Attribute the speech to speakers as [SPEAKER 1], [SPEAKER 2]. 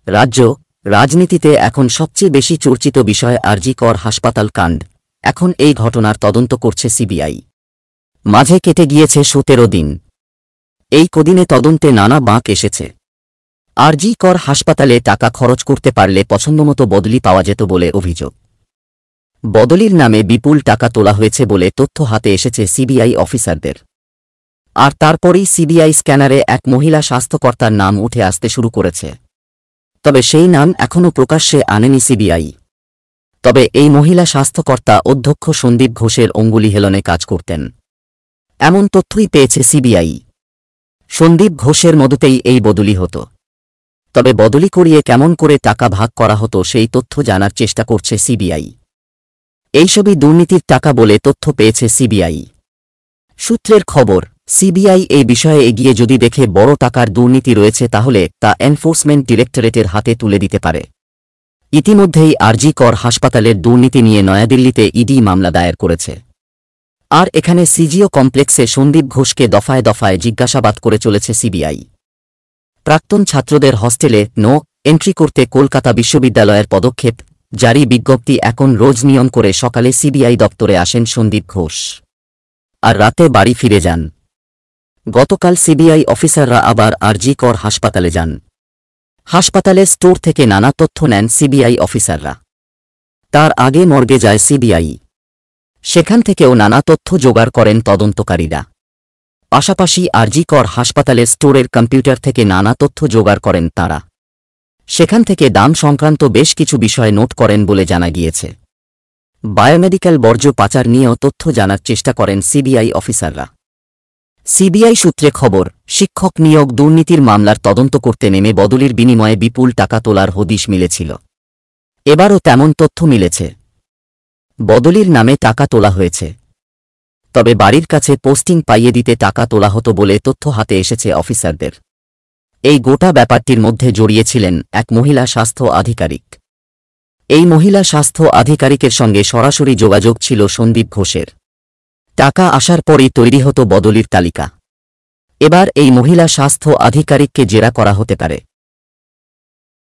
[SPEAKER 1] রাজ্য রাজনীতিতে এখন সবচেয়ে বেশি চর্চিত বিষয় আরজি কর হাসপাতাল কাণ্ড। এখন এই ঘটনার তদন্ত করছে সিবিআই। মাঝে কেটে গিয়েছে 17 দিন। এই কদিনে তদন্তে নানা বাঁক এসেছে। আরজি কর হাসপাতালে টাকা খরচ করতে পারলে পছন্দমতো বদলি পাওয়া যেত বলে অভিযোগ। বদলির নামে বিপুল টাকা তোলা হয়েছে বলে তথ্য হাতে এসেছে সিবিআই অফিসারদের। আর তারপরেই সিবিআই স্ক্যানারে এক মহিলা স্বাস্থ্যকর্তার নাম উঠে আসতে শুরু করেছে। তবে সেই নাম এখনও প্রকাশ্যে আনেনি সিবিআই। তবে এই মহিলা স্বাস্থ্যকর্তা অধ্যক্ষ সন্দীপ ঘোষের অঙ্গুলি হেলনে কাজ করতেন, এমন তথ্যই পেয়েছে সিবিআই। সন্দীপ ঘোষের মদতেই এই বদলি হতো। তবে বদলি করিয়ে কেমন করে টাকা ভাগ করা হতো সেই তথ্য জানার চেষ্টা করছে সিবিআই। এইসবই দুর্নীতির টাকা বলে তথ্য পেয়েছে সিবিআই সূত্রের খবর। সিবিআই এই বিষয়ে এগিয়ে যদি দেখে বড় টাকার দুর্নীতি রয়েছে তাহলে তা এনফোর্সমেন্ট ডিরেক্টরেটের হাতে তুলে দিতে পারে। ইতিমধ্যেই আরজি কর হাসপাতালের দুর্নীতি নিয়ে নয়াদিল্লিতে ইডি মামলা দায়ের করেছে। আর এখানে সিজিও কমপ্লেক্সে সন্দীপ ঘোষকে দফায় দফায় জিজ্ঞাসাবাদ করে চলেছে সিবিআই। প্রাক্তন ছাত্রদের হস্টেলে নো এন্ট্রি করতে কলকাতা বিশ্ববিদ্যালয়ের পদক্ষেপ জারি বিজ্ঞপ্তি। এখন রোজ নিয়ম করে সকালে সিবিআই দপ্তরে আসেন সন্দীপ ঘোষ, আর রাতে বাড়ি ফিরে যান। গতকাল সিবিআই অফিসাররা আবার আরজি কর হাসপাতালে যান। হাসপাতালের স্টোর থেকে নানা তথ্য নেন সিবিআই অফিসাররা। তার আগে মর্গে যায় সিবিআই, সেখান থেকেও নানা তথ্য জোগাড় করেন তদন্তকারীরা। পাশাপাশি আরজি কর হাসপাতালের স্টোরের কম্পিউটার থেকে নানা তথ্য জোগাড় করেন তাঁরা। সেখান থেকে দাম সংক্রান্ত বেশ কিছু বিষয় নোট করেন বলে জানা গিয়েছে। বায়োমেডিক্যাল বর্জ্য পাচার নিয়েও তথ্য জানার চেষ্টা করেন সিবিআই অফিসাররা। সিবিআই সূত্রে খবর, শিক্ষক নিয়োগ দুর্নীতির মামলার তদন্ত করতে নেমে বদলির বিনিময়ে বিপুল টাকা তোলার হদিশ মিলেছিল। এবারও তেমন তথ্য মিলেছে। বদলির নামে টাকা তোলা হয়েছে, তবে বাড়ির কাছে পোস্টিং পাইয়ে দিতে টাকা তোলা হতো বলে তথ্য হাতে এসেছে অফিসারদের। এই গোটা ব্যাপারটির মধ্যে জড়িয়েছিলেন এক মহিলা স্বাস্থ্য আধিকারিক। এই মহিলা স্বাস্থ্য আধিকারিকের সঙ্গে সরাসরি যোগাযোগ ছিল সন্দীপ ঘোষের। টাকা আসার পরই তৈরি হতো বদলির তালিকা। এবার এই মহিলা স্বাস্থ্য আধিকারিককে জেরা করা হতে পারে।